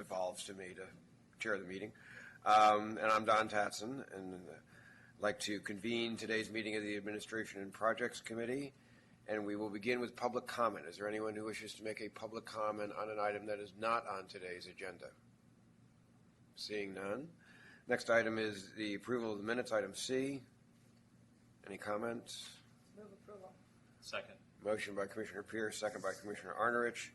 devolves to me to chair the meeting. And I'm Don Tatson, and I'd like to convene today's meeting of the Administration and Projects Committee. And we will begin with public comment. Is there anyone who wishes to make a public comment on an item that is not on today's agenda? Seeing none. Next item is the approval of the minutes, item C. Any comments? Move approval. Second. Motion by Commissioner Pierce, second by Commissioner Arnerich.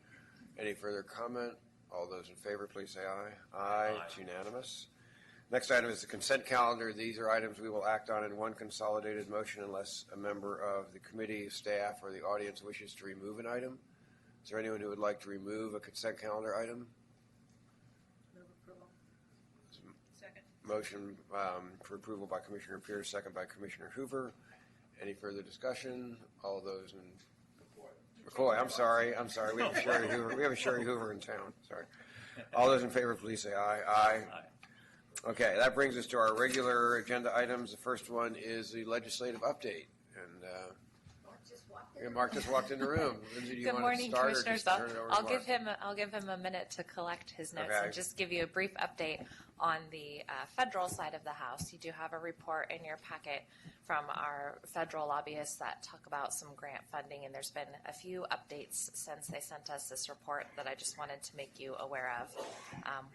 Any further comment? All those in favor, please say aye. Aye. It's unanimous. Next item is the consent calendar. These are items we will act on in one consolidated motion unless a member of the committee, staff, or the audience wishes to remove an item. Is there anyone who would like to remove a consent calendar item? Move approval. Second. Motion for approval by Commissioner Pierce, second by Commissioner Hoover. Any further discussion? All those in McCoy. I'm sorry. We have a Sherry Hoover. We have a Sherry Hoover in town. Sorry. All those in favor, please say aye. Aye. Okay, that brings us to our regular agenda items. The first one is the legislative update, and Mark just walked in the room. Lindsay, do you Good want to morning, start Commissioners. or just turn it over to Mark? I'll give him a minute to collect his notes Okay. and just give you a brief update on the federal side of the House. You do have a report in your packet from our federal lobbyists that talk about some grant funding, and there's been a few updates since they sent us this report that I just wanted to make you aware of.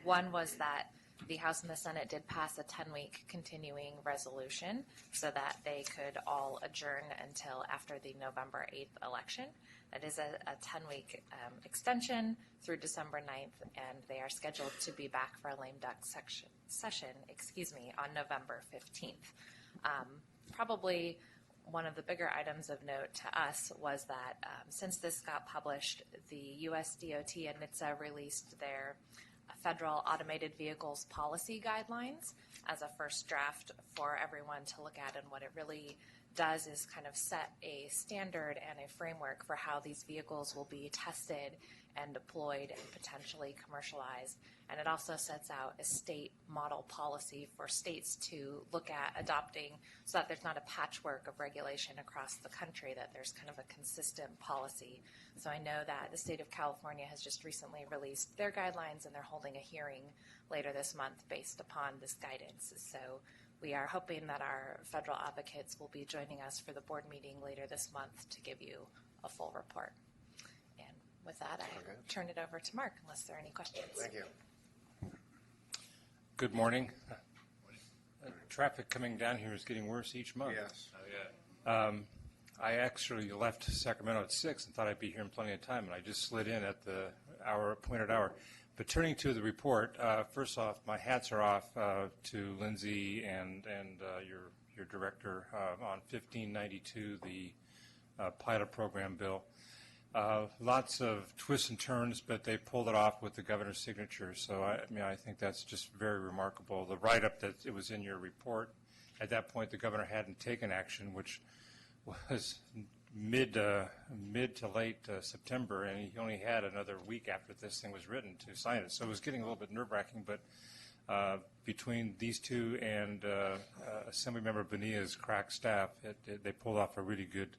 One was that the House and the Senate did pass a 10-week continuing resolution so that they could all adjourn until after the November 8th election. That is a 10-week extension through December 9th, and they are scheduled to be back for a lame duck session on November 15th. Probably one of the bigger items of note to us was that since this got published, the U.S. DOT and NHTSA released their federal automated vehicles policy guidelines as a first draft for everyone to look at. And what it really does is kind of set a standard and a framework for how these vehicles will be tested and deployed and potentially commercialized. And it also sets out a state model policy for states to look at adopting so that there's not a patchwork of regulation across the country, that there's kind of a consistent policy. So I know that the state of California has just recently released their guidelines, and they're holding a hearing later this month based upon this guidance. So we are hoping that our federal advocates will be joining us for the board meeting later this month to give you a full report. And with that, I turn it over to Mark, unless there are any questions. Thank you. Good morning. Traffic coming down here is getting worse each month. Yes. Oh, yeah. I actually left Sacramento at 6 and thought I'd be here in plenty of time, and I just slid in at the appointed hour. But turning to the report, first off, my hats are off to Lindsay and your director on 1592, the pilot program bill. Lots of twists and turns, but they pulled it off with the governor's signature. So I think that's just very remarkable. The write-up that it was in your report, at that point the governor hadn't taken action, which was mid to late September, and he only had another week after this thing was written to sign it. So it was getting a little bit nerve-wracking, but between these two and Assemblymember Bonilla's crack staff, they pulled off a really good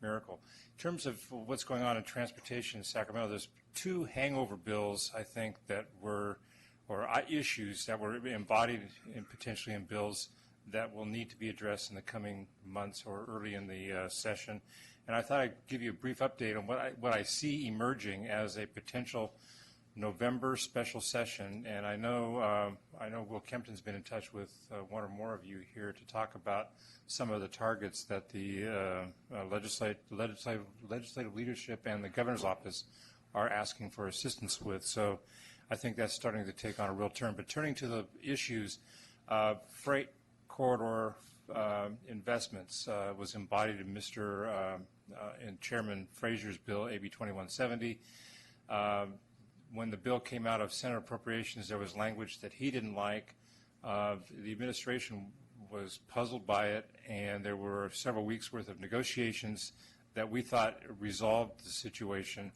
miracle. In terms of what's going on in transportation in Sacramento, there's two hangover bills, I think, that were, or issues that were embodied potentially in bills that will need to be addressed in the coming months or early in the session. And I thought I'd give you a brief update on what I see emerging as a potential November special session. And I know Will Kempton's been in touch with one or more of you here to talk about some of the targets that the legislative leadership and the governor's office are asking for assistance with. So I think that's starting to take on a real turn. But turning to the issues, freight corridor investments was embodied in in Chairman Frazier's bill, AB 2170. When the bill came out of Senate Appropriations, there was language that he didn't like. The administration was puzzled by it, and there were several weeks' worth of negotiations that we thought resolved the situation.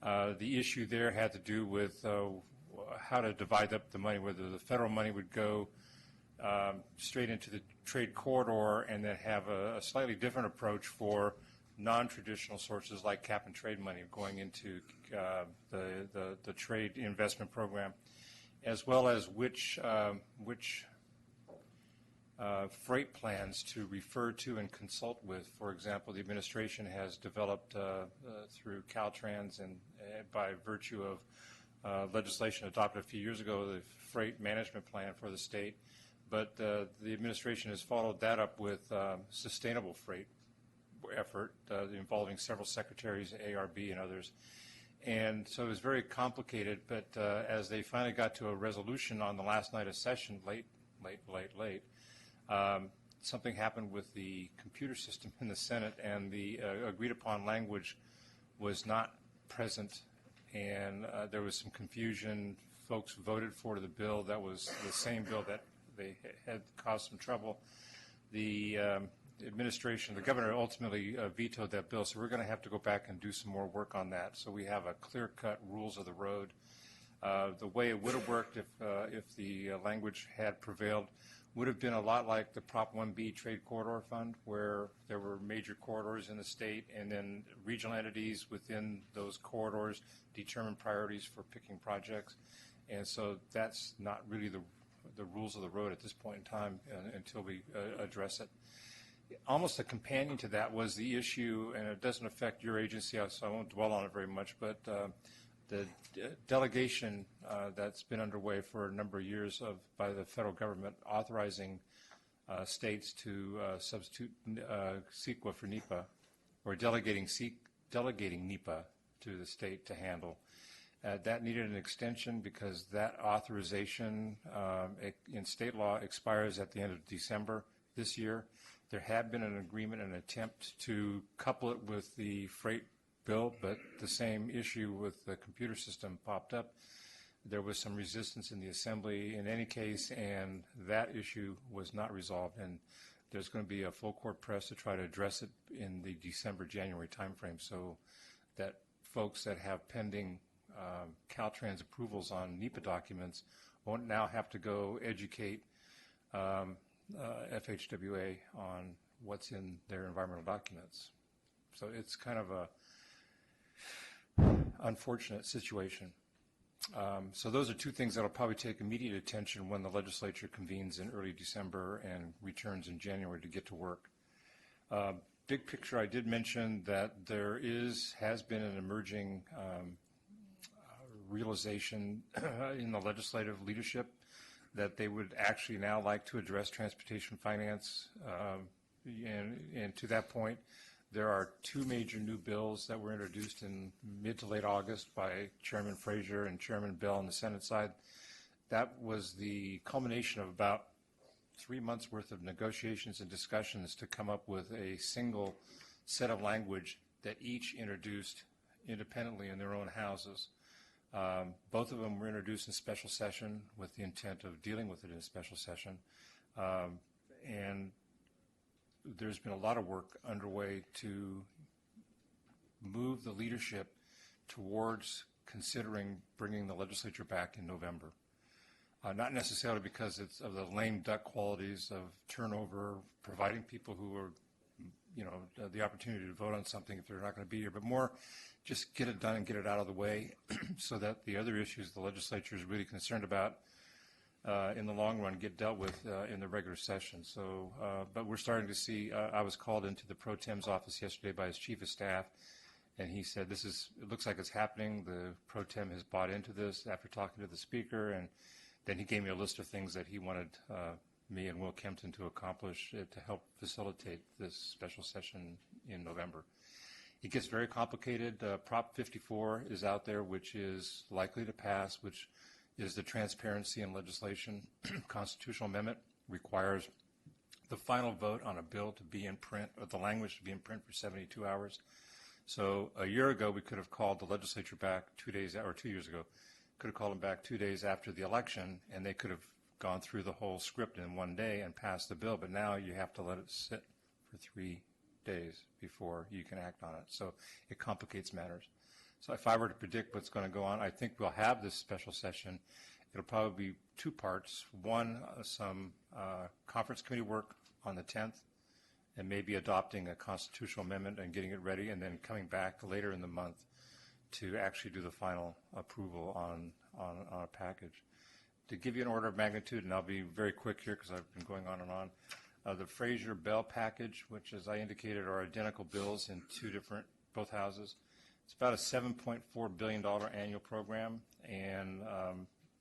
The issue there had to do with how to divide up the money, whether the federal money would go straight into the trade corridor and then have a slightly different approach for non-traditional sources like cap and trade money going into the trade investment program. as well as which freight plans to refer to and consult with. For example, the administration has developed through Caltrans and by virtue of legislation adopted a few years ago, the freight management plan for the state. But the administration has followed that up with sustainable freight effort involving several secretaries, ARB and others. And so it was very complicated, but as they finally got to a resolution on the last night of session, late, something happened with the computer system in the Senate, and the agreed upon language was not present, and there was some confusion. Folks voted for the bill that was the same bill that they had caused some trouble. The administration, the governor ultimately vetoed that bill, so we're going to have to go back and do some more work on that. So we have a clear-cut rules of the road. The way it would have worked if the language had prevailed would have been a lot like the Prop 1B Trade Corridor Fund, where there were major corridors in the state, and then regional entities within those corridors determine priorities for picking projects. And so that's not really the rules of the road at this point in time until we address it. Almost a companion to that was the issue, and it doesn't affect your agency, so I won't dwell on it very much, but the delegation that's been underway for a number of years by the federal government authorizing states to substitute CEQA for NEPA, or delegating NEPA to the state to handle. That needed an extension because that authorization in state law expires at the end of December this year. There had been an agreement, an attempt to couple it with the freight bill, but the same issue with the computer system popped up. There was some resistance in the assembly in any case, and that issue was not resolved. And there's going to be a full court press to try to address it in the December-January timeframe, so that folks that have pending Caltrans approvals on NEPA documents won't now have to go educate FHWA on what's in their environmental documents. So it's kind of a unfortunate situation. So those are two things that will probably take immediate attention when the legislature convenes in early December and returns in January to get to work. Big picture, I did mention that there has been an emerging realization in the legislative leadership that they would actually now like to address transportation finance. And to that point, there are two major new bills that were introduced in mid to late August by Chairman Frazier and Chairman Bell on the Senate side. That was the culmination of about 3 months worth of negotiations and discussions to come up with a single set of language that each introduced independently in their own houses. Both of them were introduced in special session with the intent of dealing with it in a special session. And there's been a lot of work underway to move the leadership towards considering bringing the legislature back in November. Not necessarily because it's of the lame duck qualities of turnover, providing people who are, the opportunity to vote on something if they're not going to be here, but more just get it done and get it out of the way so that the other issues the legislature is really concerned about in the long run get dealt with in the regular session. So, but we're starting to see, I was called into the Pro Tem's office yesterday by his chief of staff, and he said, it looks like it's happening. The Pro Tem has bought into this after talking to the speaker, and then he gave me a list of things that he wanted me and Will Kempton to accomplish to help facilitate this special session in November. It gets very complicated. Prop 54 is out there, which is likely to pass, which is the transparency in legislation. Constitutional amendment requires the final vote on a bill to be in print, or the language to be in print for 72 hours. So a year ago, we could have called the legislature back 2 days, or 2 years ago, could have called them back 2 days after the election, and they could have gone through the whole script in 1 day and passed the bill. But now you have to let it sit for 3 days before you can act on it. So it complicates matters. So if I were to predict what's going to go on, I think we'll have this special session. It'll probably be 2 parts. One, some conference committee work on the 10th, and maybe adopting a constitutional amendment and getting it ready, and then coming back later in the month to actually do the final approval on a package. To give you an order of magnitude, and I'll be very quick here because I've been going on and on, the Fraser Bell package, which as I indicated are identical bills in both houses, it's about a $7.4 billion annual program, and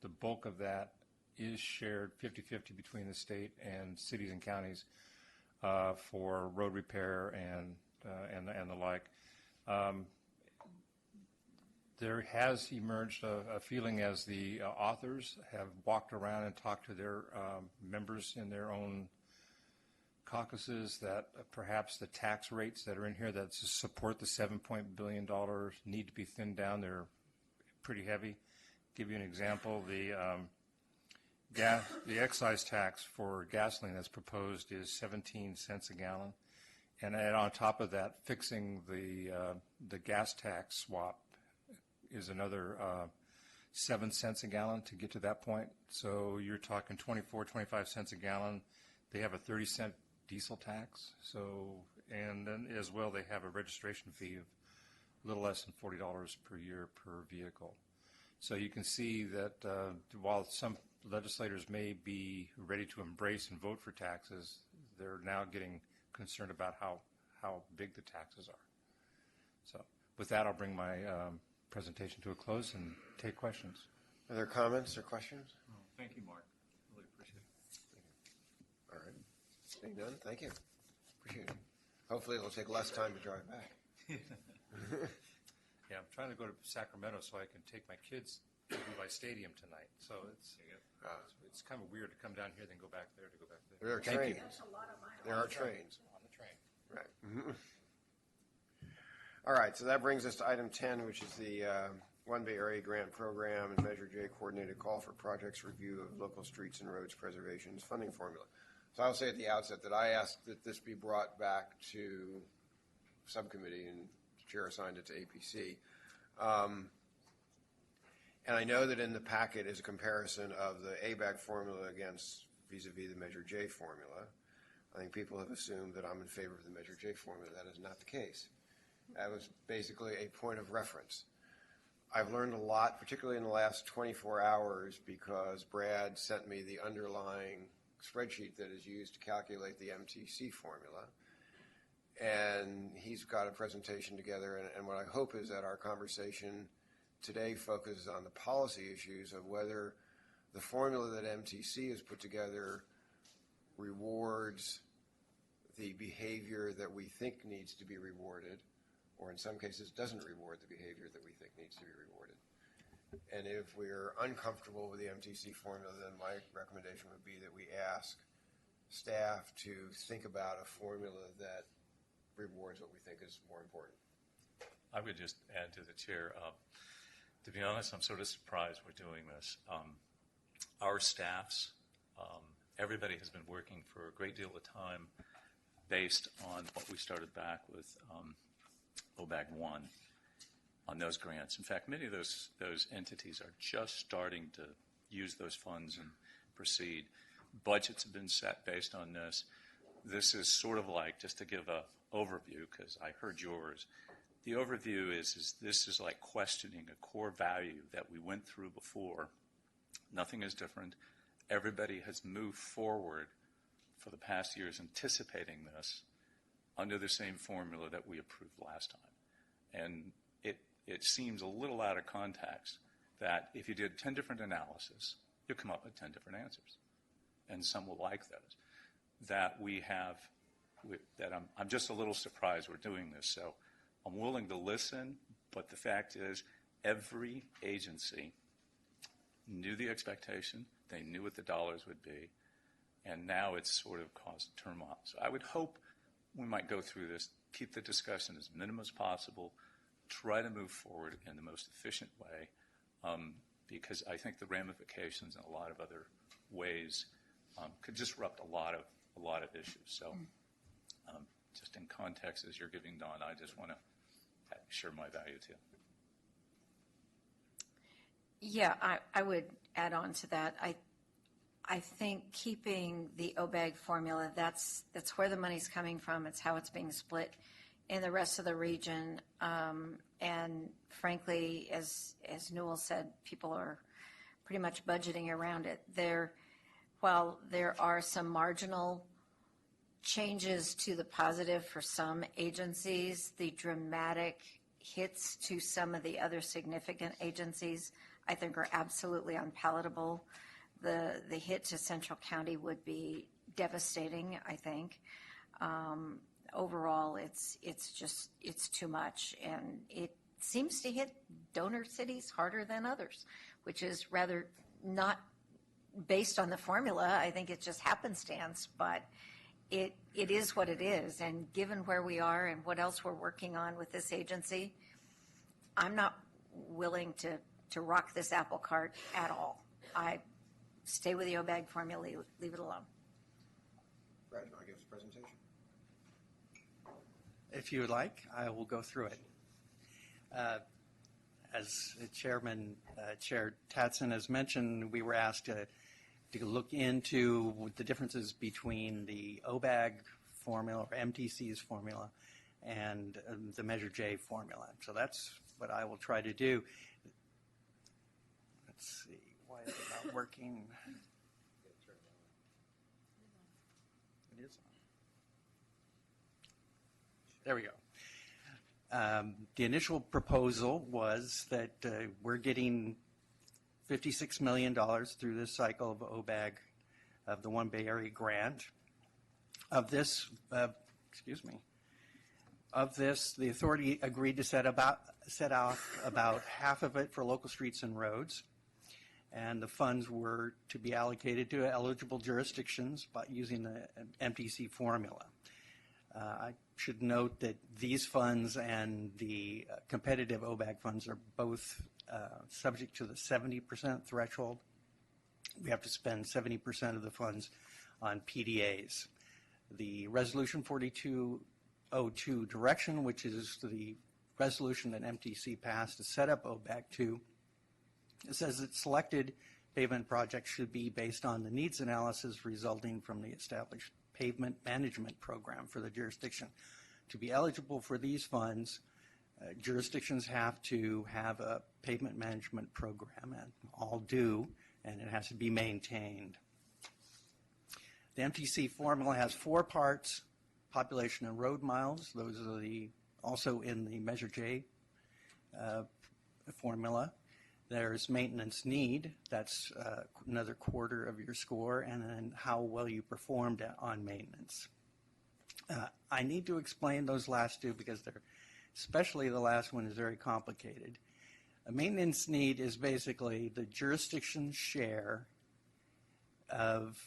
the bulk of that is shared 50-50 between the state and cities and counties for road repair and the like. There has emerged a feeling as the authors have walked around and talked to their members in their own caucuses that perhaps the tax rates that are in here that support the $7 billion need to be thinned down. They're pretty heavy. Give you an example, the excise tax for gasoline that's proposed is 17 cents a gallon. And on top of that, fixing the gas tax swap is another 7 cents a gallon to get to that point. So you're talking 25 cents a gallon. They have a 30-cent diesel tax. So, and then as well, they have a registration fee of a little less than $40 per year per vehicle. So you can see that while some legislators may be ready to embrace and vote for taxes, they're now getting concerned about how big the taxes are. So with that, I'll bring my presentation to a close and take questions. Are there comments or questions? Oh, thank you, Mark. Really appreciate it. All right. Seeing none, thank you. Appreciate it. Hopefully it'll take less time to drive back. Yeah, I'm trying to go to Sacramento so I can take my kids to Levi Stadium tonight. So it's kind of weird to come down here then go back there to go back there. There are Thank you. trains. That's a lot of miles. There are trains. On the train. Right. All right, so that brings us to item 10, which is the One Bay Area Grant Program and Measure J Coordinated Call for Projects Review of Local Streets and Roads Preservation's Funding Formula. So I'll say at the outset that I asked that this be brought back to subcommittee, and the chair assigned it to APC. And I know that in the packet is a comparison of the ABAG formula against vis-a-vis the Measure J formula. I think people have assumed that I'm in favor of the Measure J formula. That is not the case. That was basically a point of reference. I've learned a lot, particularly in the last 24 hours, because Brad sent me the underlying spreadsheet that is used to calculate the MTC formula. And he's got a presentation together, and what I hope is that our conversation today focuses on the policy issues of whether the formula that MTC has put together rewards the behavior that we think needs to be rewarded, or in some cases doesn't reward the behavior that we think needs to be rewarded. And if we're uncomfortable with the MTC formula, then my recommendation would be that we ask staff to think about a formula that rewards what we think is more important. I would just add to the chair, to be honest, I'm sort of surprised we're doing this. Our staffs, everybody has been working for a great deal of time based on what we started back with OBAG 1 on those grants. In fact, many of those entities are just starting to use those funds and proceed. Budgets have been set based on this. This is sort of like, just to give an overview, because I heard yours, the overview is this is like questioning a core value that we went through before. Nothing is different. Everybody has moved forward for the past years anticipating this under the same formula that we approved last time. And it seems a little out of context that if you did 10 different analyses, you'll come up with 10 different answers. And some will like those. That we have, that I'm just a little surprised we're doing this. So I'm willing to listen, but the fact is every agency knew the expectation. They knew what the dollars would be. And now it's sort of caused turmoil. So I would hope we might go through this, keep the discussion as minimum as possible, try to move forward in the most efficient way, because I think the ramifications in a lot of other ways could disrupt a lot of issues. So just in context as you're giving, Don, I just want to share my value too. Yeah, I would add on to that. I think keeping the OBAG formula, that's where the money's coming from. It's how it's being split in the rest of the region. And frankly, as Newell said, people are pretty much budgeting around it. While there are some marginal changes to the positive for some agencies, the dramatic hits to some of the other significant agencies, I think, are absolutely unpalatable. The hit to Central County would be devastating, I think. Overall, it's too much, and it seems to hit donor cities harder than others, which is rather not based on the formula. I think it's just happenstance, but it is what it is. And given where we are and what else we're working on with this agency, I'm not willing to rock this apple cart at all. I stay with the OBAG formula, leave it alone. Brad, you want to give us a presentation? If you would like, I will go through it. As Chair Tatson has mentioned, we were asked to look into the differences between the OBAG formula or MTC's formula and the Measure J formula. So that's what I will try to do. Let's see, why is it not working? It is on. There we go. The initial proposal was that we're getting $56 million through this cycle of OBAG, of the One Bay Area grant. Of this, the authority agreed to set out about half of it for local streets and roads, and the funds were to be allocated to eligible jurisdictions by using the MTC formula. I should note that these funds and the competitive OBAG funds are both subject to the 70% threshold. We have to spend 70% of the funds on PDAs. The Resolution 4202 direction, which is the resolution that MTC passed to set up OBAG 2, it says that selected pavement projects should be based on the needs analysis resulting from the established pavement management program for the jurisdiction. To be eligible for these funds, jurisdictions have to have a pavement management program, and all do, and it has to be maintained. The MTC formula has 4 parts: population and road miles. Those are also in the Measure J formula. There's maintenance need. That's another quarter of your score, and then how well you performed on maintenance. I need to explain those last two because especially the last one is very complicated. A maintenance need is basically the jurisdiction's share of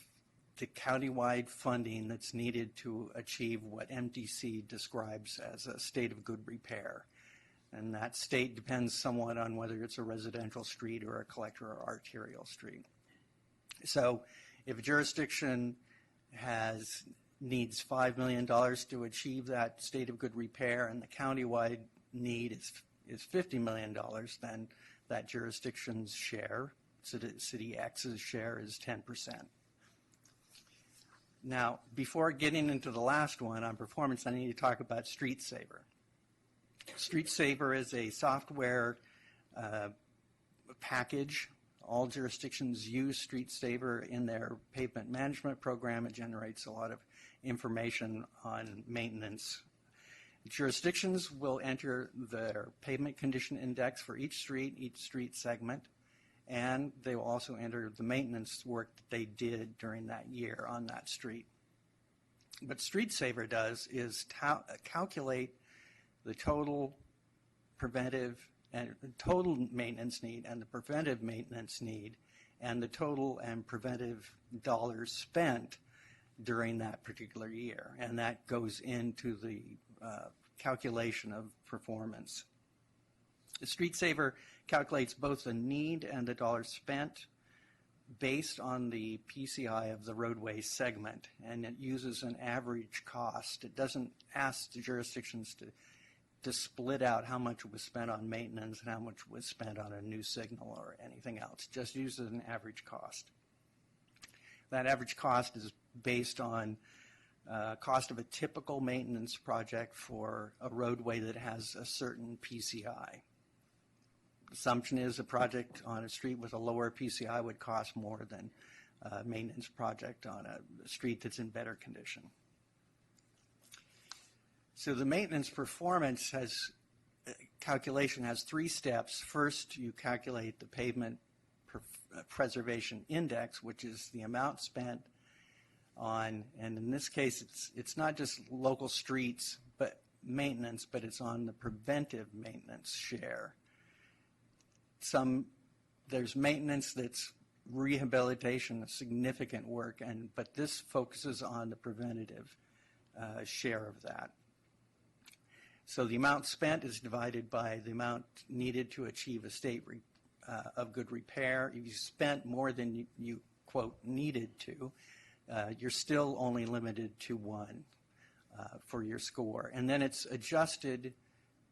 the countywide funding that's needed to achieve what MTC describes as a state of good repair. And that state depends somewhat on whether it's a residential street or a collector or arterial street. So if a jurisdiction needs $5 million to achieve that state of good repair and the countywide need is $50 million, then that jurisdiction's share, City X's share, is 10%. Now, before getting into the last one on performance, I need to talk about Street Saver. Street Saver is a software package. All jurisdictions use Street Saver in their pavement management program. It generates a lot of information on maintenance. Jurisdictions will enter their pavement condition index for each street segment, and they will also enter the maintenance work that they did during that year on that street. What Street Saver does is calculate the total preventive and total maintenance need and the preventive maintenance need and the total and preventive dollars spent during that particular year. And that goes into the calculation of performance. The Street Saver calculates both the need and the dollars spent based on the PCI of the roadway segment, and it uses an average cost. It doesn't ask the jurisdictions to split out how much was spent on maintenance and how much was spent on a new signal or anything else. It just uses an average cost. That average cost is based on cost of a typical maintenance project for a roadway that has a certain PCI. assumption is a project on a street with a lower PCI would cost more than a maintenance project on a street that's in better condition. So the maintenance performance calculation has 3 steps. First, you calculate the pavement preservation index, which is the amount spent on, and in this case, it's not just local streets, but maintenance, but it's on the preventive maintenance share. There's maintenance that's rehabilitation, significant work, but this focuses on the preventative share of that. So the amount spent is divided by the amount needed to achieve a state of good repair. If you spent more than you quote, needed to, you're still only limited to 1 for your score. And then it's adjusted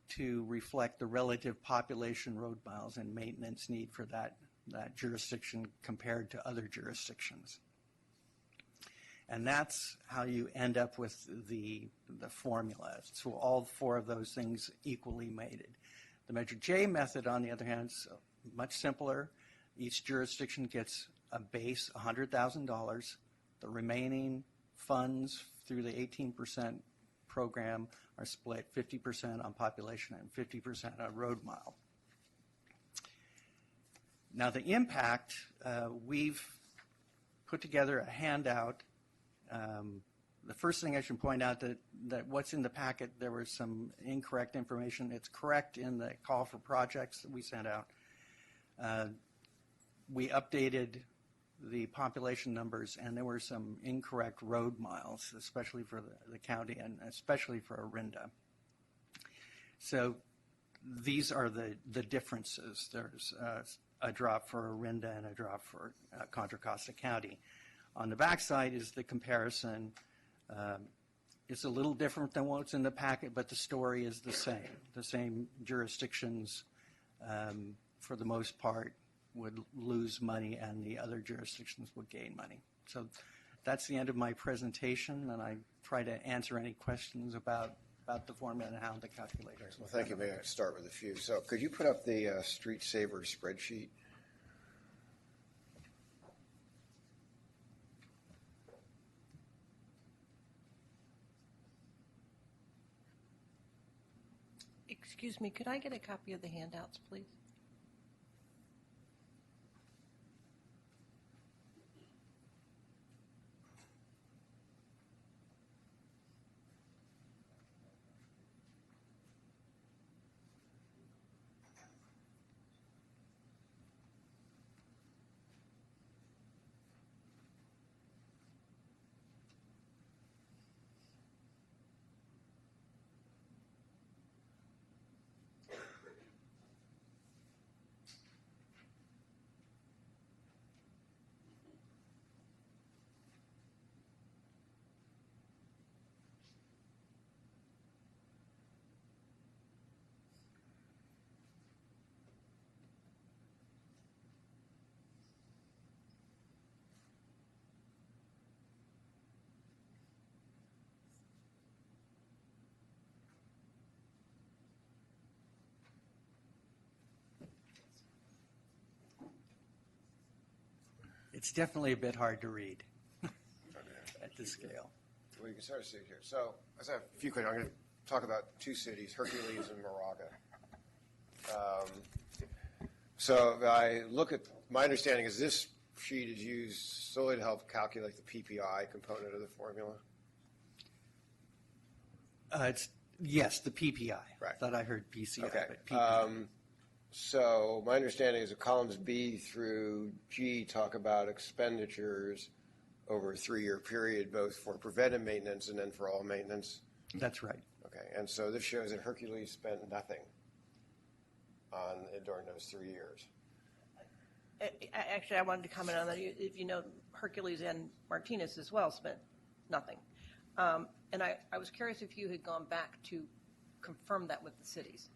to reflect the relative population, road miles, and maintenance need for that jurisdiction compared to other jurisdictions. And that's how you end up with the formula. So all 4 of those things equally weighted. The Measure J method, on the other hand, is much simpler. Each jurisdiction gets a base $100,000. The remaining funds through the 18% program are split 50% on population and 50% on road mile. Now the impact, we've put together a handout. The first thing I should point out that what's in the packet, there was some incorrect information. It's correct in the call for projects that we sent out. We updated the population numbers, and there were some incorrect road miles, especially for the county and especially for Orinda. So these are the differences. There's a drop for Orinda and a drop for Contra Costa County. On the backside is the comparison. It's a little different than what's in the packet, but the story is the same. The same jurisdictions, for the most part, would lose money, and the other jurisdictions would gain money. So that's the end of my presentation, and I try to answer any questions about the formula and how the calculators. Well, thank you. May I start with a few? So could you put up the Street Saver spreadsheet? Excuse me, could I get a copy of the handouts, please? It's definitely a bit hard to read at this scale. Well, you can start to see it here. So I have a few questions. I'm going to talk about 2 cities, Hercules and Moraga. So I look at, my understanding is this sheet is used solely to help calculate the PPI component of the formula? Yes, the PPI. Right. Thought I heard PCI, Okay. but PPI. So my understanding is that columns B through G talk about expenditures over a 3-year period, both for preventive maintenance and then for all maintenance. That's right. Okay, and so this shows that Hercules spent nothing during those 3 years. Actually, I wanted to comment on that. If you know, Hercules and Martinez as well spent nothing. And I was curious if you had gone back to confirm that with the cities.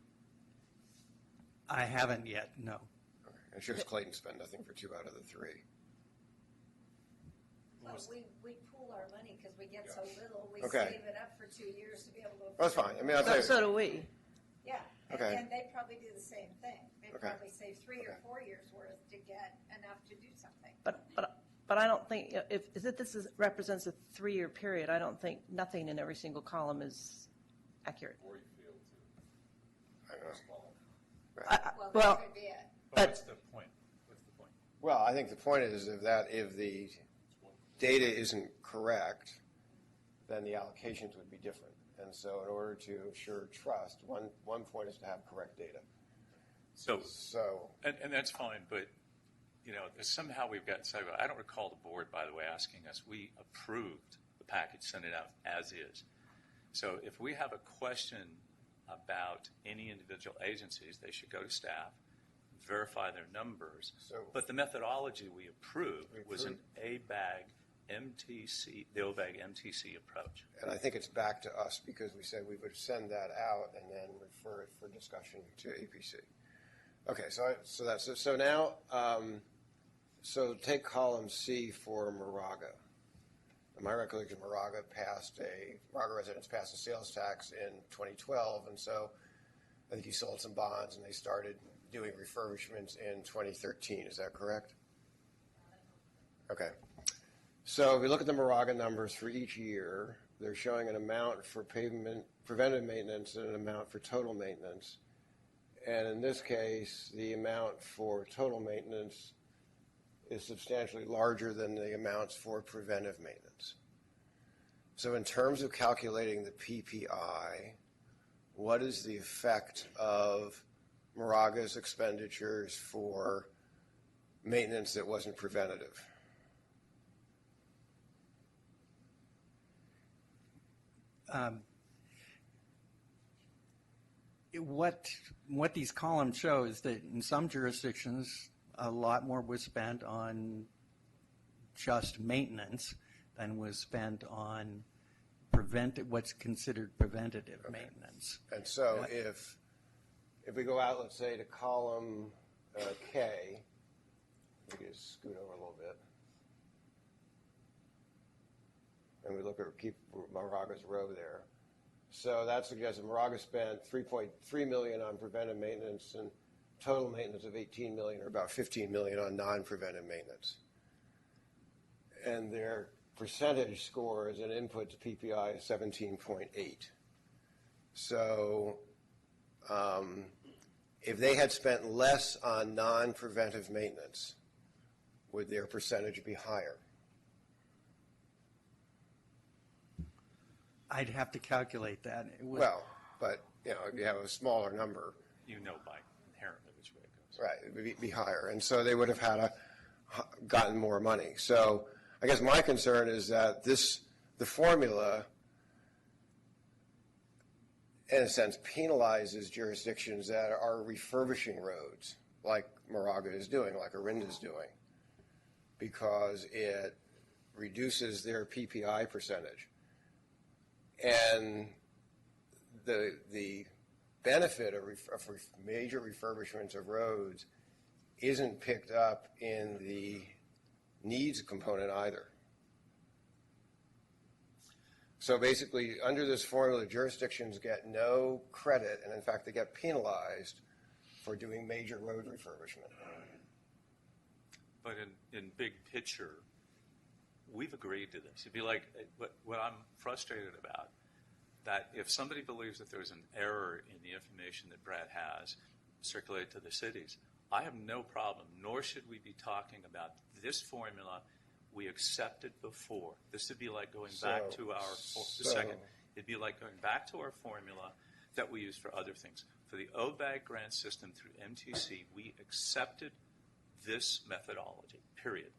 I haven't yet, no. Okay. It shows Clayton spent nothing for 2 out of the 3. Well, we pool our money because we get so little. We Okay. save it up for 2 years to be able to. That's fine. I mean, I'll tell you. So do we. Yeah. Okay. And they probably do the same thing. They'd Okay. probably save 3 or Okay. 4 years worth to get enough to do something. But I don't think, if this represents a 3-year period, I don't think nothing in every single column is accurate. I don't know. Well, Well, that could be it. But- What's the point? What's the point? Well, I think the point is that if the data isn't correct, then the allocations would be different. And so in order to ensure trust, one point is to have correct data. So, So, and that's fine, but, somehow we've gotten sideways. I don't recall the board, by the way, asking us. We approved the package, sent it out as is. So if we have a question about any individual agencies, they should go to staff, verify their numbers. But the methodology we approved was an ABAG MTC, the OBAG MTC approach. and I think it's back to us because we said we would send that out and then refer it for discussion to APC. Okay, so now, so take column C for Moraga. In my recollection, Moraga residents passed a sales tax in 2012, and so I think he sold some bonds and they started doing refurbishments in 2013. Is that correct? Okay. So if we look at the Moraga numbers for each year, they're showing an amount for preventive maintenance and an amount for total maintenance. And in this case, the amount for total maintenance is substantially larger than the amounts for preventive maintenance. So in terms of calculating the PPI, what is the effect of Moraga's expenditures for maintenance that wasn't preventative? What these columns show is that in some jurisdictions, a lot more was spent on just maintenance than was spent on what's considered preventative maintenance. And so if we go out, let's say, to column K, we can just scoot over a little bit, and we look at keep Moraga's row there. So that suggests that Moraga spent $3.3 million on preventive maintenance and total maintenance of $18 million, or about $15 million on non-preventive maintenance. And their percentage score as an input to PPI is 17.8. So if they had spent less on non-preventive maintenance, would their percentage be higher? I'd have to calculate that. Well, but if you have a smaller number, By inherently which way it goes. right, it would be higher. And so they would have had gotten more money. So I guess my concern is that the formula, in a sense, penalizes jurisdictions that are refurbishing roads, like Moraga is doing, like Orinda is doing, because it reduces their PPI percentage. And the benefit of major refurbishments of roads isn't picked up in the needs component either. So basically, under this formula, jurisdictions get no credit, and in fact, they get penalized for doing major road refurbishment. But in big picture, we've agreed to this. It'd be like what I'm frustrated about, that if somebody believes that there's an error in the information that Brad has circulated to the cities, I have no problem, nor should we be talking about this formula we accepted before. This would be like going back to it'd be like going back to our formula that we use for other things. For the OBAG grant system through MTC, we accepted this methodology, period.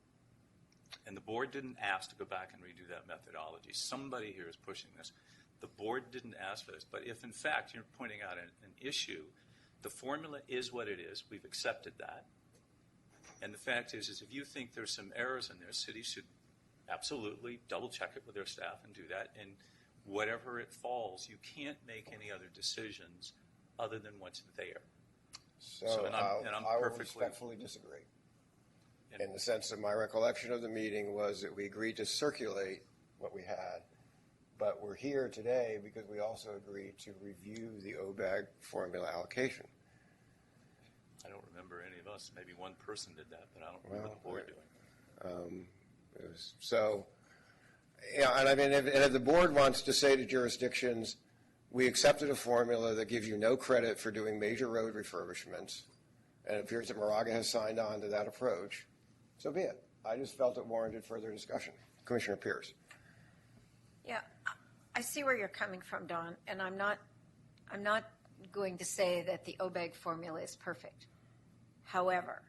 And the board didn't ask to go back and redo that methodology. Somebody here is pushing this. The board didn't ask for this. But if, in fact, you're pointing out an issue, the formula is what it is. We've accepted that. And the fact is if you think there's some errors in there, cities should absolutely double-check it with their staff and do that. And whatever it falls, you can't make any other decisions other than what's there. So I will respectfully disagree. In the sense that my recollection of the meeting was that we agreed to circulate what we had, but we're here today because we also agreed to review the OBAG formula allocation. I don't remember any of us. Maybe one person did that, but I don't remember the board doing it. So, yeah, and I mean, if the board wants to say to jurisdictions, we accepted a formula that gives you no credit for doing major road refurbishments, and it appears that Moraga has signed on to that approach, so be it. I just felt it warranted further discussion. Commissioner Pierce. Yeah, I see where you're coming from, Don, and I'm not going to say that the OBEG formula is perfect. However,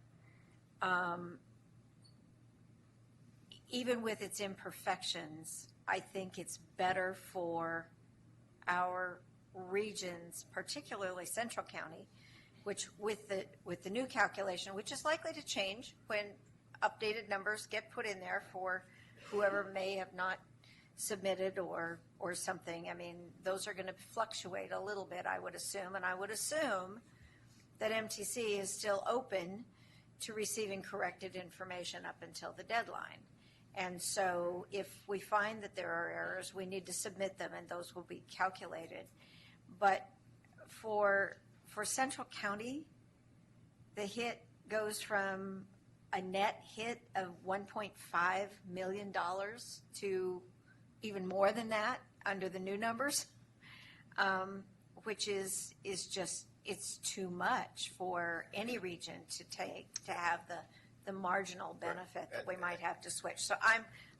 even with its imperfections, I think it's better for our regions, particularly Central County, which with the new calculation, which is likely to change when updated numbers get put in there for whoever may have not submitted or something. I mean, those are going to fluctuate a little bit, I would assume, and I would assume that MTC is still open to receiving corrected information up until the deadline. And so if we find that there are errors, we need to submit them, and those will be calculated. But for Central County, the hit goes from a net hit of $1.5 million to even more than that under the new numbers, which is just, it's too much for any region to have the marginal benefit that we might have to switch. So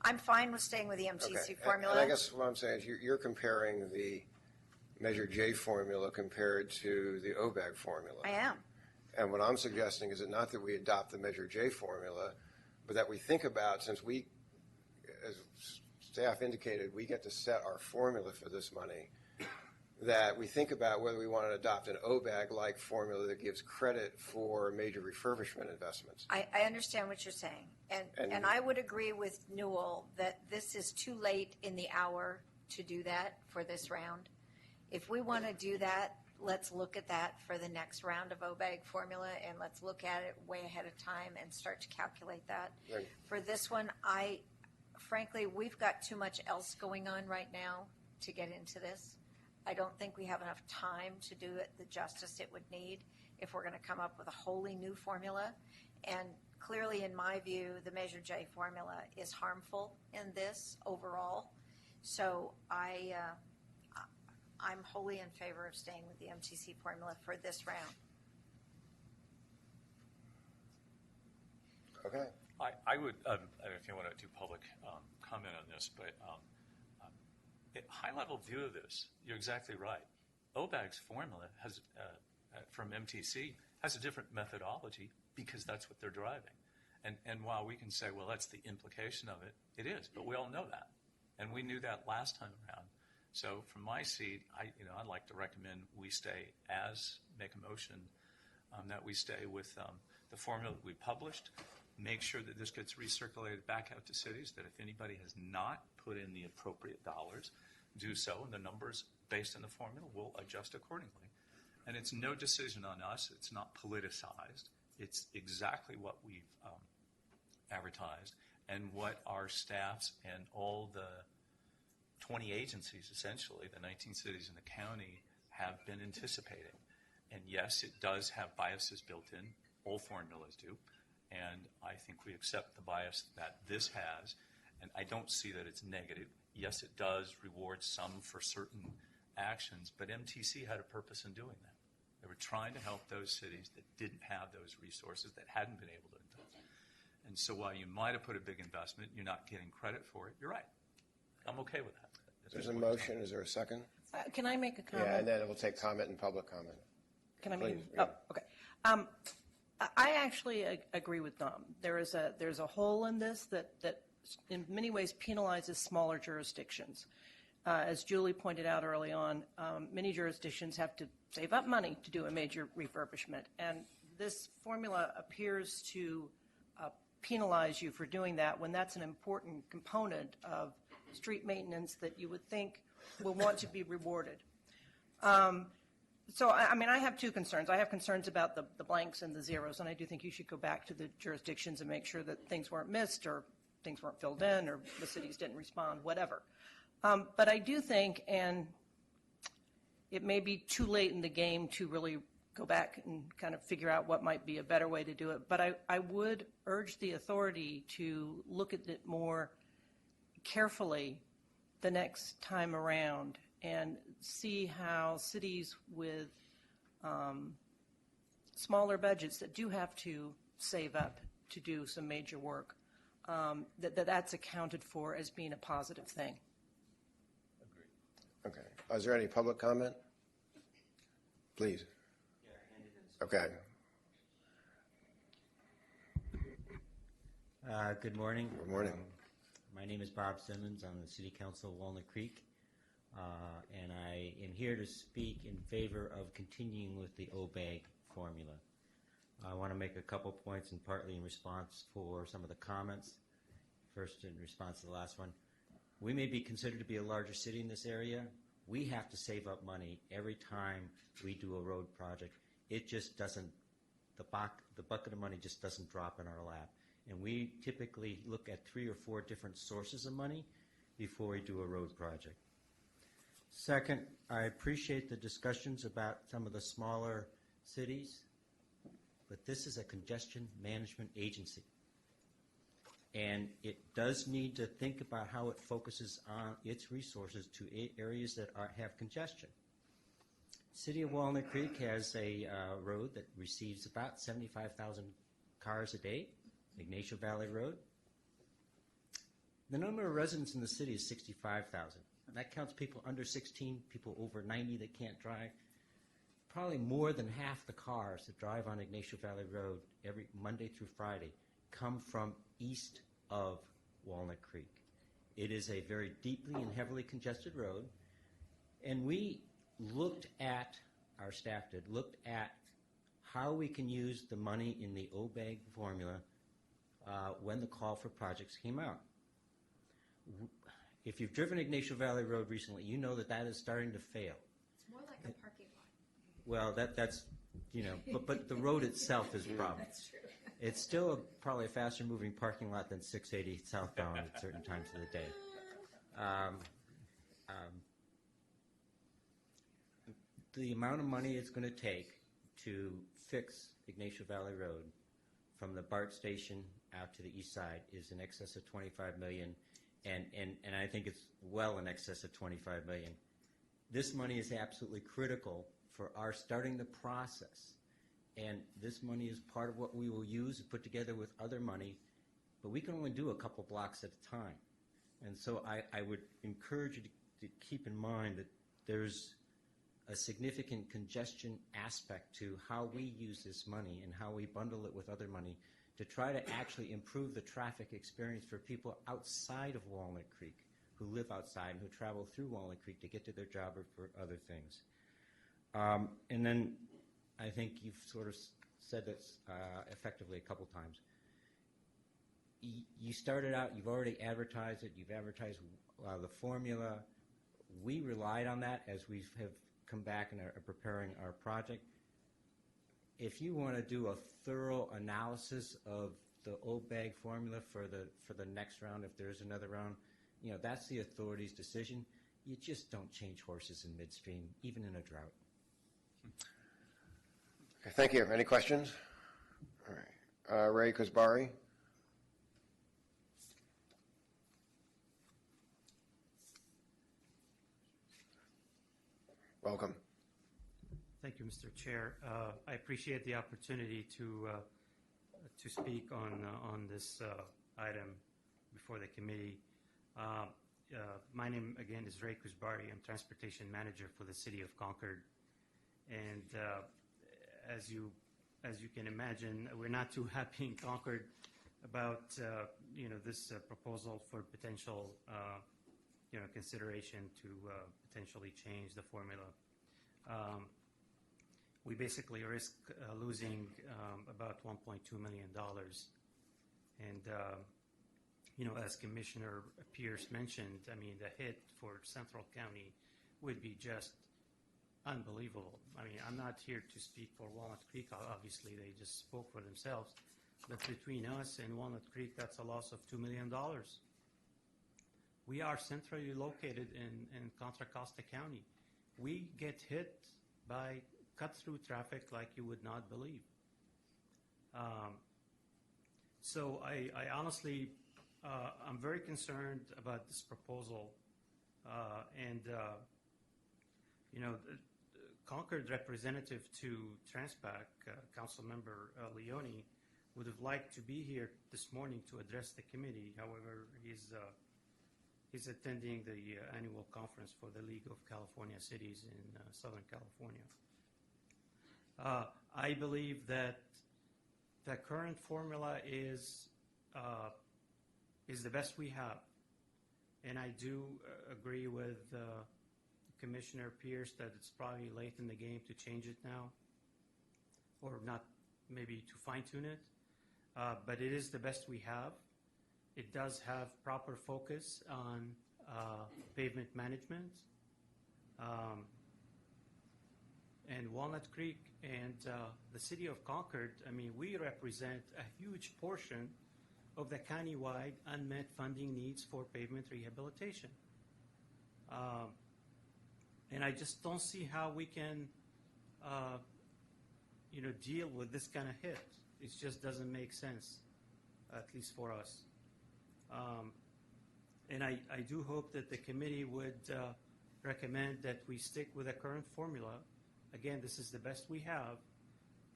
I'm fine with staying with the MTC formula. And I guess what I'm saying is you're comparing the Measure J formula compared to the OBEG formula. I am. And what I'm suggesting is that not that we adopt the Measure J formula, but that we think about, since we, as staff indicated, we get to set our formula for this money, that we think about whether we want to adopt an OBEG-like formula that gives credit for major refurbishment investments. I understand what you're saying. And I would agree with Newell that this is too late in the hour to do that for this round. If we want to do that, let's look at that for the next round of OBEG formula, and let's look at it way ahead of time and start to calculate that. Right. For this one, frankly, we've got too much else going on right now to get into this. I don't think we have enough time to do it the justice it would need if we're going to come up with a wholly new formula. And clearly, in my view, the Measure J formula is harmful in this overall. So I'm wholly in favor of staying with the MTC formula for this round. Okay. I would, I don't know if you want to do public comment on this, but high-level view of this, you're exactly right. OBEG's formula has, from MTC, has a different methodology because that's what they're driving. And while we can say, well, that's the implication of it, it is, but we all know that. And we knew that last time around. So from my seat, I'd like to recommend we make a motion that we stay with the formula that we published, make sure that this gets recirculated back out to cities, that if anybody has not put in the appropriate dollars, do so, and the numbers based on the formula will adjust accordingly. And it's no decision on us. It's not politicized. It's exactly what we've advertised and what our staffs and all the 20 agencies, essentially, the 19 cities in the county, have been anticipating. And yes, it does have biases built in. All formulas do. And I think we accept the bias that this has. And I don't see that it's negative. Yes, it does reward some for certain actions, but MTC had a purpose in doing that. They were trying to help those cities that didn't have those resources, that hadn't been able to invest. And so while you might have put a big investment, you're not getting credit for it. You're right. I'm okay with that. There's a motion. Is there a second? Can I make a comment? Yeah, and then we'll take comment and public comment. Can I Please, make? yeah. Oh, okay. I actually agree with Dom. There's a hole in this that in many ways penalizes smaller jurisdictions. As Julie pointed out early on, many jurisdictions have to save up money to do a major refurbishment, and this formula appears to penalize you for doing that when that's an important component of street maintenance that you would think will want to be rewarded. So, I mean, I have two concerns. I have concerns about the blanks and the zeros, and I do think you should go back to the jurisdictions and make sure that things weren't missed or things weren't filled in or the cities didn't respond, whatever. But I do think, and it may be too late in the game to really go back and kind of figure out what might be a better way to do it. But I would urge the authority to look at it more carefully the next time around and see how cities with smaller budgets that do have to save up to do some major work, that's accounted for as being a positive thing. Okay. Is there any public comment? Please. Okay. Good morning. Good morning. My name is Bob Simmons. I'm the City Council of Walnut Creek, and I am here to speak in favor of continuing with the OBAG formula. I want to make a couple points, and partly in response for some of the comments. First, in response to the last one. We may be considered to be a larger city in this area. We have to save up money every time we do a road project. It just doesn't, the bucket of money just doesn't drop in our lap. And we typically look at 3 or 4 different sources of money before we do a road project. Second, I appreciate the discussions about some of the smaller cities, but this is a congestion management agency. And it does need to think about how it focuses on its resources to areas that have congestion. City of Walnut Creek has a road that receives about 75,000 cars a day, Ignacio Valley Road. The number of residents in the city is 65,000. That counts people under 16, people over 90 that can't drive. Probably more than half the cars that drive on Ignacio Valley Road every Monday through Friday come from east of Walnut Creek. It is a very deeply and heavily congested road, and we looked at, our staff did, looked at how we can use the money in the OBAG formula when the call for projects came out. If you've driven Ignacio Valley Road recently, you know that that is starting to fail. It's more like a parking lot. Well, that's, you know, but the road itself is a problem. That's true. It's still probably a faster moving parking lot than 680 southbound at certain times of the day. The amount of money it's going to take to fix Ignacio Valley Road from the BART station out to the east side is in excess of $25 million, and I think it's well in excess of $25 million. This money is absolutely critical for our starting the process. And this money is part of what we will use and put together with other money, but we can only do a couple blocks at a time. And so I would encourage you to keep in mind that there's a significant congestion aspect to how we use this money and how we bundle it with other money to try to actually improve the traffic experience for people outside of Walnut Creek who live outside and who travel through Walnut Creek to get to their job or for other things. And then I think you've sort of said this effectively a couple times. You started out, you've already advertised it, you've advertised the formula. We relied on that as we have come back and are preparing our project. If you want to do a thorough analysis of the OBAG formula for the next round, if there's another round, you know, that's the authority's decision. You just don't change horses in midstream, even in a drought. Okay, thank you. Any questions? All right. Ray Kuzbari. Welcome. Thank you, Mr. Chair. I appreciate the opportunity to speak on this item before the committee. My name, again, is Ray Kuzbari. I'm Transportation Manager for the City of Concord. And as you can imagine, we're not too happy in Concord about this proposal for potential consideration to potentially change the formula. We basically risk losing about $1.2 million. And as Commissioner Pierce mentioned, I mean, the hit for Central County would be just unbelievable. I mean, I'm not here to speak for Walnut Creek. Obviously, they just spoke for themselves. But between us and Walnut Creek, that's a loss of $2 million. We are centrally located in Contra Costa County. We get hit by cut through traffic like you would not believe. So I honestly, I'm very concerned about this proposal. Concord representative to Transpac, Councilmember Leone, would have liked to be here this morning to address the committee. However, he's attending the annual conference for the League of California Cities in Southern California. I believe that the current formula is the best we have, and I do agree with Commissioner Pierce that it's probably late in the game to change it now, or not, maybe to fine-tune it, but it is the best we have. It does have proper focus on pavement management. And Walnut Creek and the city of Concord, I mean, we represent a huge portion of the countywide unmet funding needs for pavement rehabilitation. And I just don't see how we can, deal with this kind of hit. It just doesn't make sense, at least for us. And I do hope that the committee would recommend that we stick with the current formula. Again, this is the best we have,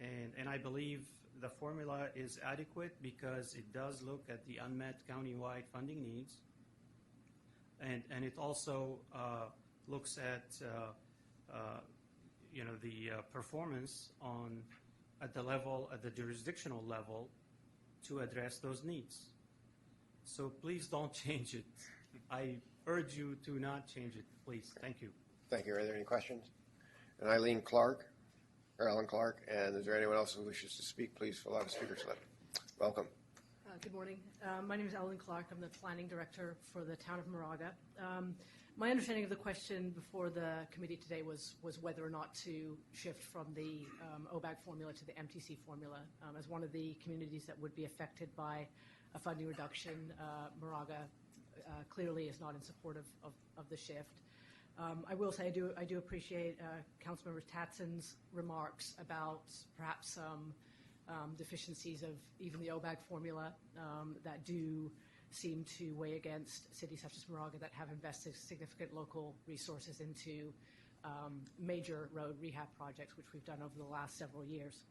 and I believe the formula is adequate because it does look at the unmet countywide funding needs, and it also looks at the performance at the jurisdictional level to address those needs. So please don't change it. I urge you to not change it, please. Thank you. Thank you. Are there any questions? And Ellen Clark, and is there anyone else who wishes to speak? Please fill out a speaker slip. Welcome. Good morning. My name is Ellen Clark. I'm the planning director for the town of Moraga. My understanding of the question before the committee today was whether or not to shift from the OBAG formula to the MTC formula. As one of the communities that would be affected by a funding reduction, Moraga clearly is not in support of the shift. I will say I do appreciate Councilmember Tatson's remarks about perhaps some deficiencies of even the OBAG formula that do seem to weigh against cities such as Moraga that have invested significant local resources into major road rehab projects, which we've done over the last several years.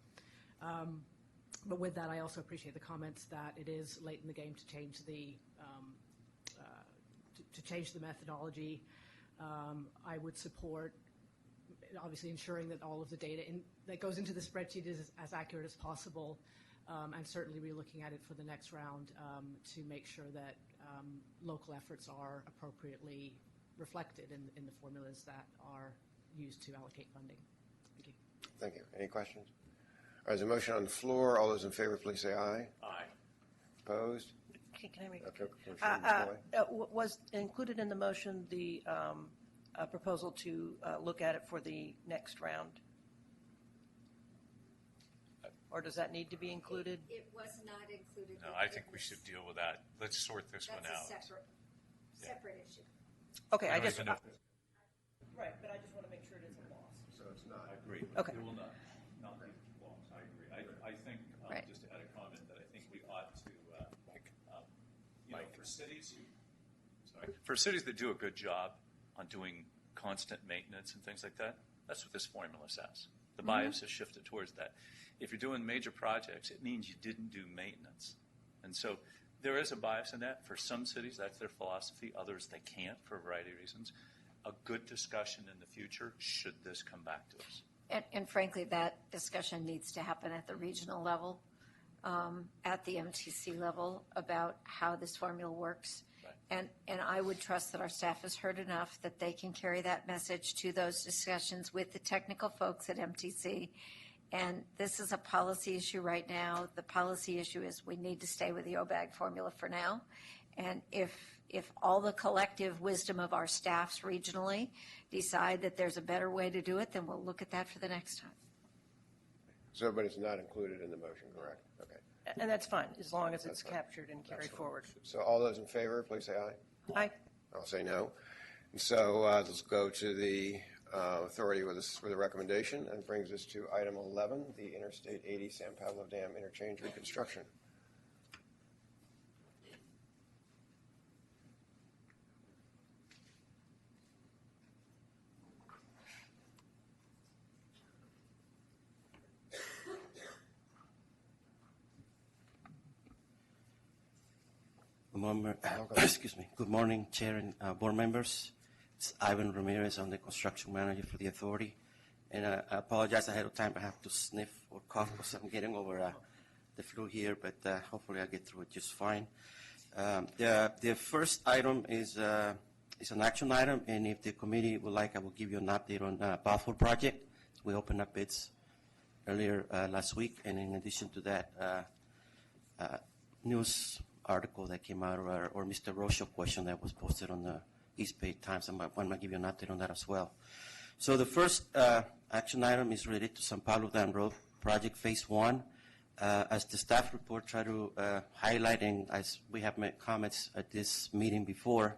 But with that, I also appreciate the comments that it is late in the game to change the methodology. I would support, obviously, ensuring that all of the data that goes into the spreadsheet is as accurate as possible, and certainly re-looking at it for the next round to make sure that local efforts are appropriately reflected in the formulas that are used to allocate funding. Thank you. Thank you. Any questions? All right, there's a motion on the floor. All those in favor, please say aye. Aye. Opposed? Can I make Okay. was included in the motion the proposal to look at it for the next round? Or does that need to be included? It was not included. No, I think we should deal with that. Let's sort this one out. That's a separate issue. Okay, I don't even know. Right, but I just want to make sure it isn't lost. So it's not. I agree. Okay. It will not be lost. I agree. I think, Right. just to add a comment, that I think we ought to, for cities that do a good job on doing constant maintenance and things like that, that's what this formula says. The bias has shifted towards that. If you're doing major projects, it means you didn't do maintenance. And so there is a bias in that. For some cities, that's their philosophy. Others, they can't for a variety of reasons. A good discussion in the future, should this come back to us. And frankly, that discussion needs to happen at the regional level, at the MTC level, about how this formula works. Right. And I would trust that our staff has heard enough that they can carry that message to those discussions with the technical folks at MTC. And this is a policy issue right now. The policy issue is we need to stay with the OBAG formula for now. And if all the collective wisdom of our staffs regionally decide that there's a better way to do it, then we'll look at that for the next time. So, but it's not included in the motion, correct? Okay. And that's fine, as long as it's That's fine. captured and carried forward. So all those in favor, please say aye. Aye. I'll say no. And so let's go to the authority with a recommendation, and brings us to item 11, the Interstate 80 San Pablo Dam interchange reconstruction. Excuse me. Good morning, Chair and board members. It's Ivan Ramirez. I'm the construction manager for the authority. And I apologize ahead of time. I have to sniff or cough because I'm getting over the flu here, but hopefully I'll get through it just fine. The first item is an action item, and if the committee would like, I will give you an update on the Balfour project. We opened up bids earlier last week, and in addition to that, news article that came out, or Mr. Rocha question that was posted on the East Bay Times. I want to give you an update on that as well. So the first action item is related to San Pablo Dam Road Project Phase 1. As the staff report tried to highlight, and as we have made comments at this meeting before,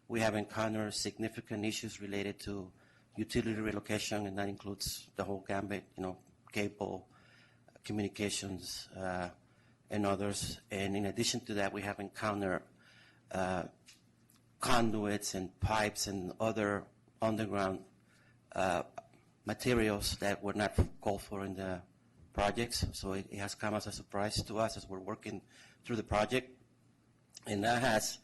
we have encountered significant issues related to utility relocation, and that includes the whole gambit, cable, communications, and others. And in addition to that, we have encountered conduits and pipes and other underground materials that were not called for in the projects. So it has come as a surprise to us as we're working through the project. And that has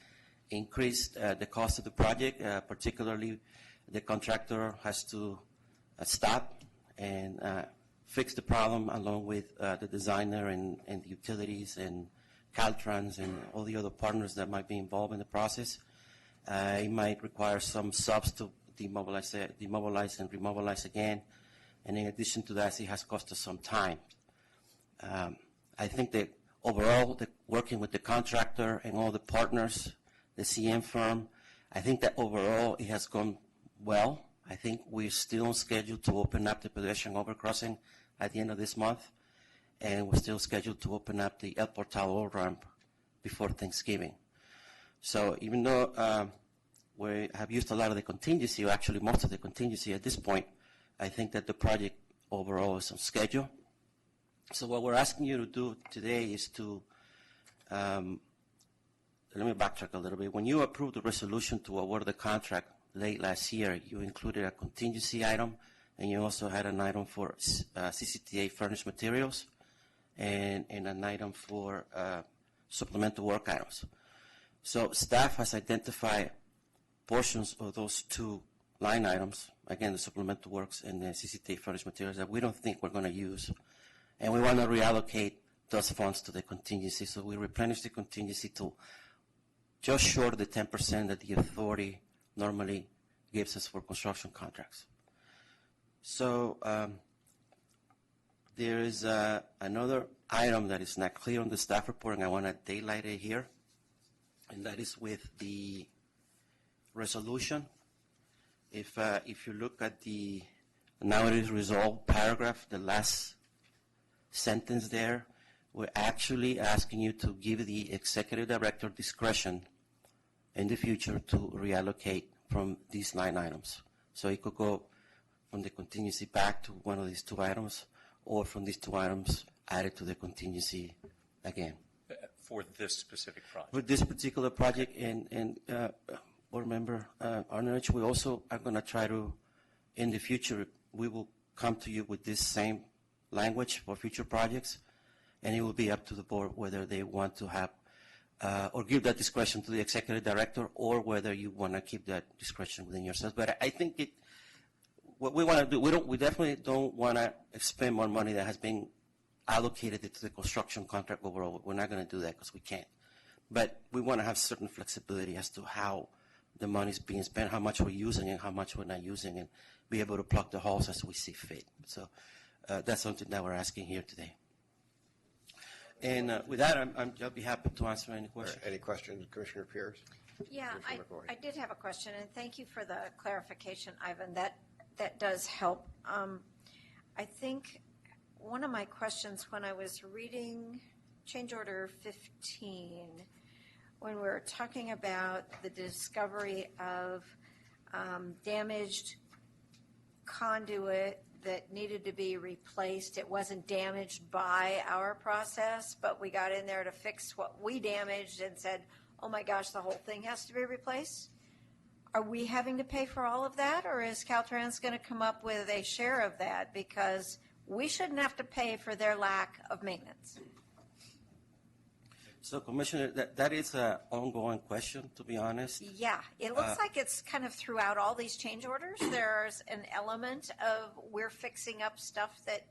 increased the cost of the project, particularly the contractor has to stop and fix the problem along with the designer and the utilities and Caltrans and all the other partners that might be involved in the process. It might require some subs to demobilize and remobilize again. And in addition to that, it has cost us some time. I think that overall, working with the contractor and all the partners, the CM firm, I think that overall it has gone well. I think we're still on schedule to open up the pedestrian overcrossing at the end of this month, and we're still scheduled to open up the El Portal oil ramp before Thanksgiving. So even though we have used a lot of the contingency, or actually most of the contingency at this point, I think that the project overall is on schedule. So what we're asking you to do today is to, let me backtrack a little bit. When you approved the resolution to award the contract late last year, you included a contingency item, and you also had an item for CCTA furnished materials and an item for supplemental work items. So staff has identified portions of those two line items, again, the supplemental works and the CCTA furnished materials, that we don't think we're going to use. And we want to reallocate those funds to the contingency. So we replenish the contingency to just short of the 10% that the authority normally gives us for construction contracts. So there is another item that is not clear on the staff report, and I want to daylight it here, and that is with the resolution. If you look at the now it is resolved paragraph, the last sentence there, we're actually asking you to give the executive director discretion in the future to reallocate from these line items. So it could go from the contingency back to one of these two items, or from these two items added to the contingency again. For this specific project? For this particular project, and board member Arnovich, we also are going to try to, in the future, we will come to you with this same language for future projects, and it will be up to the board whether they want to have or give that discretion to the executive director, or whether you want to keep that discretion within yourselves. But I think what we want to do, we definitely don't want to expend more money that has been allocated to the construction contract overall. We're not going to do that because we can't. But we want to have certain flexibility as to how the money is being spent, how much we're using and how much we're not using, and be able to plug the holes as we see fit. So that's something that we're asking here today. And with that, I'll be happy to answer any questions. Any questions, Commissioner Pierce? Yeah, I did have a question, and thank you for the clarification, Ivan. That does help. I think one of my questions when I was reading Change Order 15, when we were talking about the discovery of damaged conduit that needed to be replaced. It wasn't damaged by our process, but we got in there to fix what we damaged and said, oh my gosh, the whole thing has to be replaced. Are we having to pay for all of that, or is Caltrans going to come up with a share of that? Because we shouldn't have to pay for their lack of maintenance. So, Commissioner, that is an ongoing question, to be honest. Yeah, it looks like it's kind of throughout all these change orders. There's an element of we're fixing up stuff that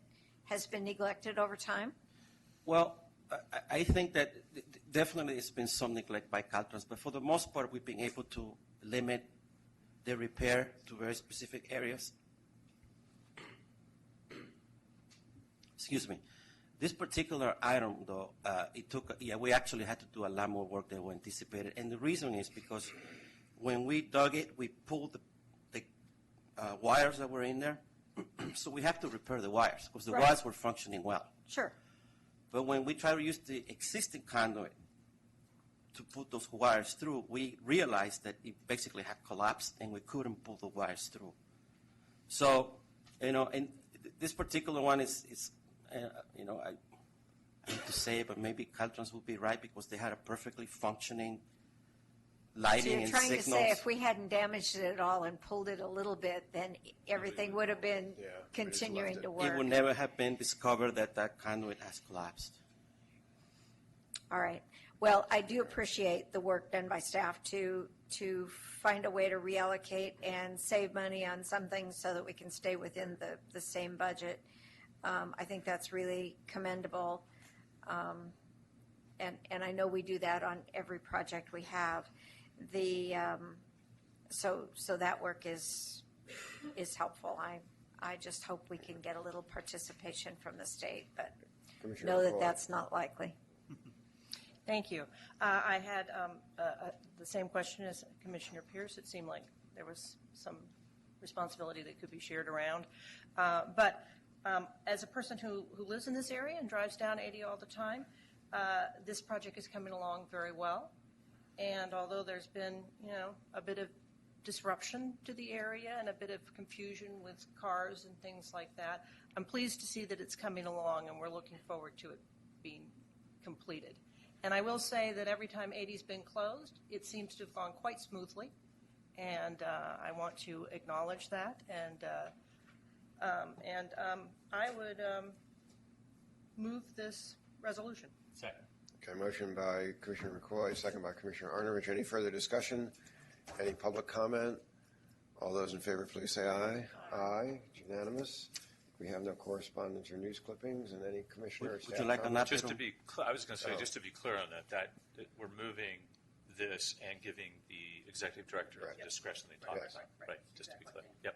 has been neglected over time. Well, I think that definitely it's been some neglect by Caltrans, but for the most part, we've been able to limit the repair to very specific areas. Excuse me. This particular item, though, we actually had to do a lot more work than we anticipated. And the reason is because when we dug it, we pulled the wires that were in there. So we have to repair the wires because the wires were functioning well. Sure. But when we try to use the existing conduit to put those wires through, we realized that it basically had collapsed and we couldn't pull the wires through. So, and this particular one is I hate to say it, but maybe Caltrans would be right because they had a perfectly functioning lighting and So you're trying signals. to say if we hadn't damaged it at all and pulled it a little bit, then everything would have been continuing to work. It would never have been discovered that conduit has collapsed. All right. Well, I do appreciate the work done by staff to find a way to reallocate and save money on some things so that we can stay within the same budget. I think that's really commendable. And I know we do that on every project we have. So that work is helpful. I just hope we can get a little participation from the state, but know that that's not likely. Thank you. I had the same question as Commissioner Pierce. It seemed like there was some responsibility that could be shared around. But as a person who lives in this area and drives down 80 all the time, this project is coming along very well. And although there's been, a bit of disruption to the area and a bit of confusion with cars and things like that, I'm pleased to see that it's coming along, and we're looking forward to it being completed. And I will say that every time 80's been closed, it seems to have gone quite smoothly, and I want to acknowledge that. And I would move this resolution. Second. Okay, motion by Commissioner McCoy, second by Commissioner Arnovich. Any further discussion? Any public comment? All those in favor, please say aye. Aye. It's unanimous. We have no correspondence or news clippings, and any commissioner or staff Would you like an comments? update? Just to be clear, I was going to say, just to be clear on that we're moving this and giving the executive director Right. the discretion they talked Yes. about. Right, just to be clear. Yep.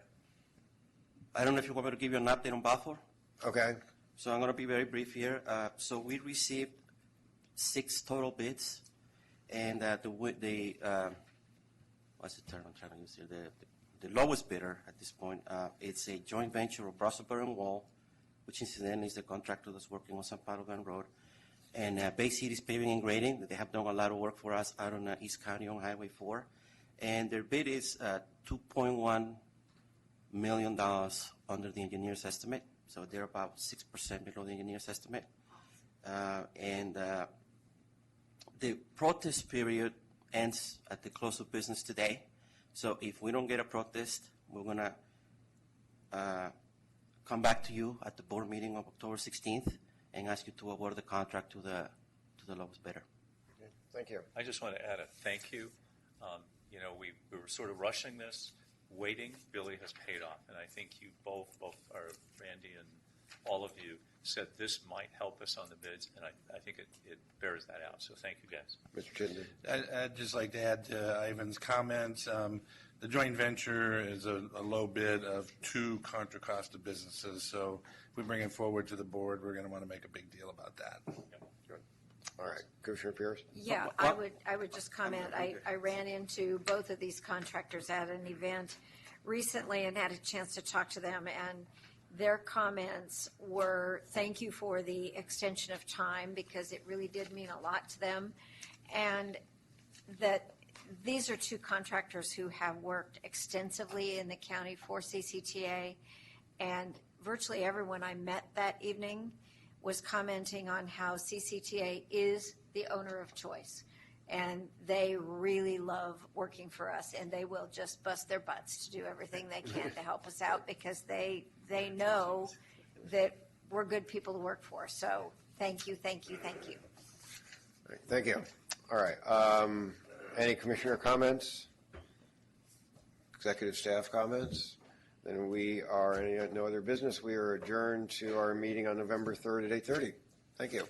I don't know if you want me to give you an update on Balfour. Okay. So I'm going to be very brief here. So we received 6 total bids, and what's the term I'm trying to use here? The lowest bidder at this point, it's a joint venture of Brosselberg and Wall, which incidentally is the contractor that's working on San Pablo Gun Road, and Bay City's Paving and Grading. They have done a lot of work for us out on East County on Highway 4, and their bid is $2.1 million under the engineer's estimate. So they're about 6% below the engineer's estimate. And the protest period ends at the close of business today. So if we don't get a protest, we're going to come back to you at the board meeting of October 16th and ask you to award the contract to the lowest bidder. Okay. Thank you. I just want to add a thank you. We were sort of rushing this, waiting. Billy has paid off, and I think you both are Randy and all of you said this might help us on the bids, and I think it bears that out. So thank you, guys. Mr. Chittenden. I'd just like to add to Ivan's comments. The joint venture is a low bid of 2 Contra Costa businesses. So if we bring it forward to the board, we're going to want to make a big deal about that. Good. All right. Commissioner Pierce? Yeah, I would just comment. I ran into both of these contractors at an event recently and had a chance to talk to them, and their comments were thank you for the extension of time because it really did mean a lot to them, and that these are two contractors who have worked extensively in the county for CCTA, and virtually everyone I met that evening was commenting on how CCTA is the owner of choice. And they really love working for us, and they will just bust their butts to do everything they can to help us out because they know that we're good people to work for. So thank you, thank you, thank you. All right, thank you. All right. Any commissioner comments? Executive staff comments? Then we are, no other business. We are adjourned to our meeting on November 3rd at 8:30. Thank you.